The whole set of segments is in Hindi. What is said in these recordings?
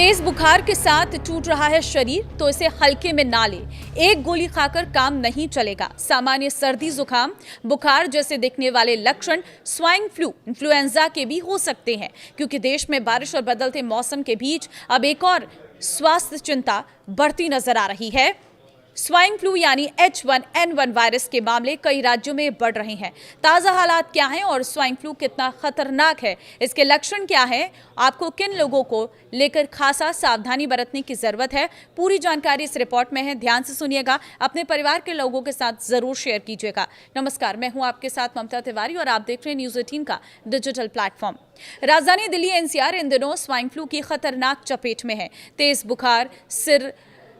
तेज बुखार के साथ टूट रहा है शरीर तो इसे हल्के में ना ले। एक गोली खाकर काम नहीं चलेगा। सामान्य सर्दी जुकाम बुखार जैसे दिखने वाले लक्षण स्वाइन फ्लू इन्फ्लुएंजा के भी हो सकते हैं, क्योंकि देश में बारिश और बदलते मौसम के बीच अब एक और स्वास्थ्य चिंता बढ़ती नजर आ रही है। स्वाइन फ्लू यानी H1N1 वायरस के मामले कई राज्यों में बढ़ रहे हैं। ताज़ा हालात क्या हैं और स्वाइन फ्लू कितना खतरनाक है, इसके लक्षण क्या हैं, आपको किन लोगों को लेकर खासा सावधानी बरतने की जरूरत है, पूरी जानकारी इस रिपोर्ट में है। ध्यान से सुनिएगा, अपने परिवार के लोगों के साथ जरूर शेयर कीजिएगा। नमस्कार, मैं हूं आपके साथ ममता तिवारी और आप देख रहे हैं न्यूज़ 18 का डिजिटल प्लेटफॉर्म। राजधानी दिल्ली NCR इन दिनों स्वाइन फ्लू की खतरनाक चपेट में है। तेज बुखार, सिर,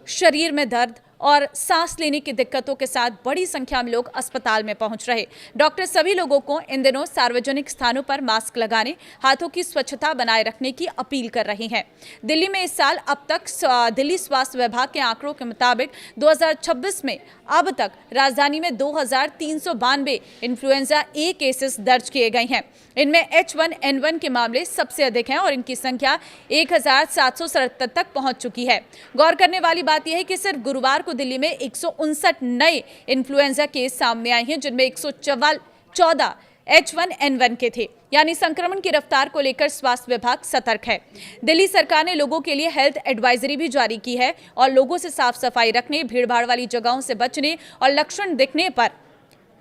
शरीर में दर्द और सांस लेने की दिक्कतों के साथ बड़ी संख्या में लोग अस्पताल में पहुंच रहे। डॉक्टर सभी लोगों को इन दिनों सार्वजनिक स्थानों पर मास्क लगाने, हाथों की स्वच्छता बनाए रखने की अपील कर रहे हैं। दिल्ली में इस साल अब तक दिल्ली स्वास्थ्य विभाग के आंकड़ों के मुताबिक 2026 में अब तक राजधानी में 2392 इन्फ्लुएंजा ए केसेस दर्ज किए गए हैं। इनमें H1N1 के मामले सबसे अधिक हैं और इनकी संख्या 1777 तक पहुंच चुकी है। गौर करने वाली बात यह है कि सिर्फ गुरुवार को दिल्ली में 159 नए इन्फ्लुएंजा केस सामने आए हैं, जिनमें 114 H1N1 के थे। यानी संक्रमण की रफ्तार को लेकर स्वास्थ्य विभाग सतर्क है। दिल्ली सरकार ने लोगों के लिए हेल्थ एडवाइजरी भी जारी की है और लोगों से साफ सफाई रखने, भीड़भाड़ वाली जगहों से बचने और लक्षण दिखने पर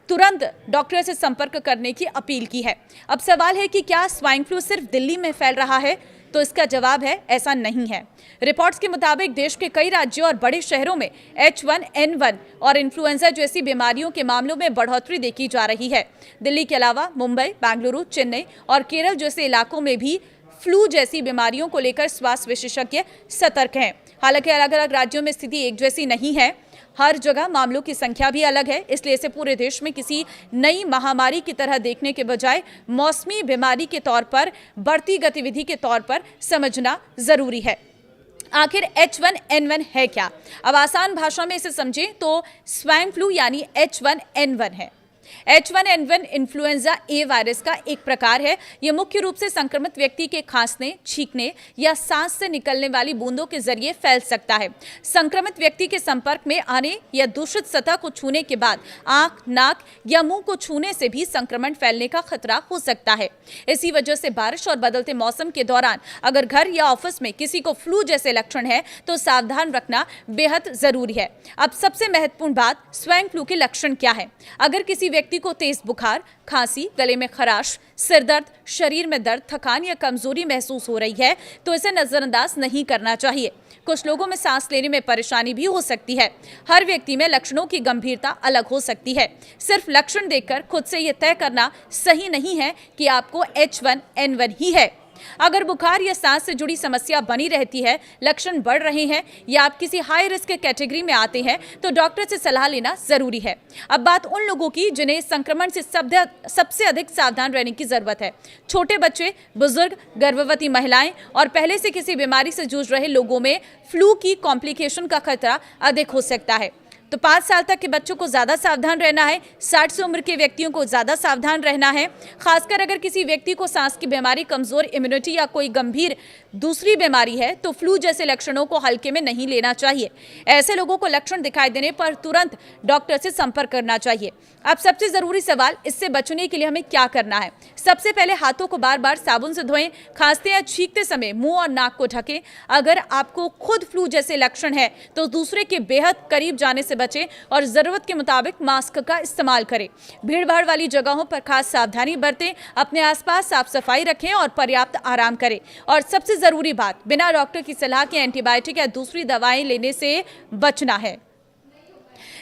तुरंत डॉक्टर से संपर्क करने की अपील की है। अब सवाल है कि क्या स्वाइन फ्लू सिर्फ दिल्ली में फैल रहा है? तो इसका जवाब है, ऐसा नहीं है। रिपोर्ट्स के मुताबिक देश के कई राज्यों और बड़े शहरों में H1N1 और इन्फ्लुएंजा जैसी बीमारियों के मामलों में बढ़ोतरी देखी जा रही है। दिल्ली के अलावा मुंबई, बेंगलुरु, चेन्नई और केरल जैसे इलाकों में भी फ्लू जैसी बीमारियों को लेकर स्वास्थ्य विशेषज्ञ सतर्क हैं। हालांकि अलग अलग राज्यों में स्थिति एक जैसी नहीं है, हर जगह मामलों की संख्या भी अलग है। इसलिए इसे पूरे देश में किसी नई महामारी की तरह देखने के बजाय मौसमी बीमारी के तौर पर, बढ़ती गतिविधि के तौर पर समझना जरूरी है। आखिर H1N1 है क्या? अब आसान भाषा में इसे समझें तो स्वाइन फ्लू यानी H1N1 है। H1N1 इन्फ्लुएंजा ए वायरस का एक प्रकार है। यह मुख्य रूप से संक्रमित व्यक्ति के खांसने, छींकने या सांस से निकलने वाली बूंदों के जरिए फैल सकता है। संक्रमित व्यक्ति के संपर्क में आने या दूषित सतह को छूने के बाद आंख, नाक या मुंह को छूने से भी संक्रमण फैलने का खतरा हो सकता है। इसी वजह से बारिश और बदलते मौसम के दौरान अगर घर या ऑफिस में किसी को फ्लू जैसे लक्षण है तो सावधान रखना बेहद जरूरी है। अब सबसे महत्वपूर्ण बात, स्वाइन फ्लू के लक्षण क्या है? अगर किसी व्यक्ति को तेज बुखार, खांसी, गले में खराश, सिर दर्द, शरीर में दर्द, थकान या कमजोरी महसूस हो रही है तो इसे नजरअंदाज नहीं करना चाहिए। कुछ लोगों में सांस लेने में परेशानी भी हो सकती है। हर व्यक्ति में लक्षणों की गंभीरता अलग हो सकती है। सिर्फ लक्षण देखकर खुद से यह तय करना सही नहीं है कि आपको H1N1 ही है। अगर बुखार या सांस से जुड़ी समस्या बनी रहती है, लक्षण बढ़ रहे हैं या आप किसी हाई रिस्क कैटेगरी में आते हैं तो डॉक्टर से सलाह लेना जरूरी है। अब बात उन लोगों की जिन्हें संक्रमण से सबसे अधिक सावधान रहने की जरूरत है। छोटे बच्चे, बुजुर्ग, गर्भवती महिलाएं और पहले से किसी बीमारी से जूझ रहे लोगों में फ्लू की कॉम्प्लिकेशन का खतरा अधिक हो सकता है। तो 5 साल तक के बच्चों को ज़्यादा सावधान रहना है। 60 से उम्र के व्यक्तियों को ज़्यादा सावधान रहना है। खासकर अगर किसी व्यक्ति को सांस की बीमारी, कमज़ोर इम्यूनिटी या कोई गंभीर दूसरी बीमारी है तो फ्लू जैसे लक्षणों को हल्के में नहीं लेना चाहिए। ऐसे लोगों को लक्षण दिखाई देने पर तुरंत डॉक्टर से संपर्क करना चाहिए। अब सबसे ज़रूरी सवाल, इससे बचने के लिए हमें क्या करना है? सबसे पहले हाथों को बार बार साबुन से धोएं। खांसते या छींकते समय मुंह और नाक को ढकें। अगर आपको खुद फ्लू जैसे लक्षण है तो दूसरे के बेहद करीब जाने से बचें और जरूरत के मुताबिक मास्क का इस्तेमाल करें। भीड़भाड़ वाली जगहों पर खास सावधानी बरतें। अपने आसपास साफ सफाई रखें और पर्याप्त आराम करें। और सबसे जरूरी बात, बिना डॉक्टर की सलाह के एंटीबायोटिक या दूसरी दवाएं लेने से बचना है।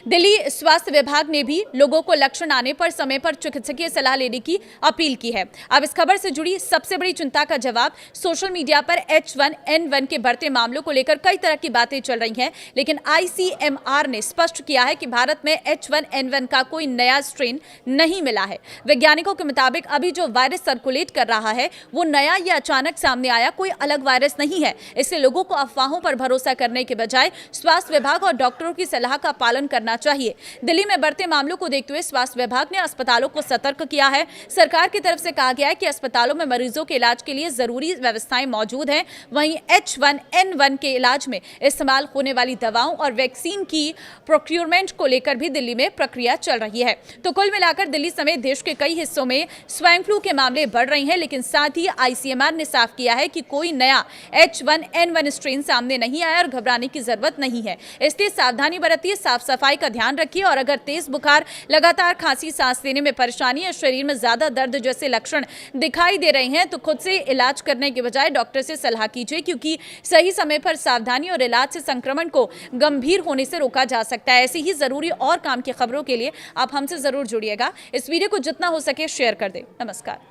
दिल्ली स्वास्थ्य विभाग ने भी लोगों को लक्षण आने पर समय पर चिकित्सकीय सलाह लेने की अपील की है। अब इस खबर से जुड़ी सबसे बड़ी चिंता का जवाब, सोशल मीडिया पर H1N1 के बढ़ते मामलों को लेकर कई तरह की बातें चल रही हैं, लेकिन ICMR ने स्पष्ट किया है कि भारत में H1N1 का कोई नया स्ट्रेन नहीं मिला है। वैज्ञानिकों के मुताबिक अभी जो वायरस सर्कुलेट कर रहा है वो नया या अचानक सामने आया कोई अलग वायरस नहीं है। इसलिए लोगों को अफवाहों पर भरोसा करने के बजाय स्वास्थ्य विभाग और डॉक्टरों की सलाह का पालन करना करना चाहिए। दिल्ली में बढ़ते मामलों को देखते हुए स्वास्थ्य विभाग ने अस्पतालों को सतर्क किया है। सरकार की तरफ से कहा गया है कि अस्पतालों में मरीजों के इलाज के लिए जरूरी व्यवस्थाएं मौजूद हैं। वहीं H1N1 के इलाज में इस्तेमाल होने वाली दवाओं और वैक्सीन की प्रोक्योरमेंट को लेकर भी दिल्ली में प्रक्रिया चल रही है। तो कुल मिलाकर दिल्ली समेत देश के कई हिस्सों में स्वाइन फ्लू के मामले बढ़ रहे हैं, लेकिन साथ ही ICMR ने साफ किया है कि कोई नया H1N1 स्ट्रेन सामने नहीं आया और घबराने की जरूरत नहीं है। इसलिए सावधानी बरतिए, साफ सफाई का ध्यान रखिए और अगर तेज बुखार, लगातार खांसी, सांस लेने में परेशानी या शरीर में ज्यादा दर्द जैसे लक्षण दिखाई दे रहे हैं तो खुद से इलाज करने के बजाय डॉक्टर से सलाह कीजिए, क्योंकि सही समय पर सावधानी और इलाज से संक्रमण को गंभीर होने से रोका जा सकता है। ऐसी ही जरूरी और काम की खबरों के लिए आप हमसे जरूर जुड़िएगा। इस वीडियो को जितना हो सके शेयर कर दें। नमस्कार।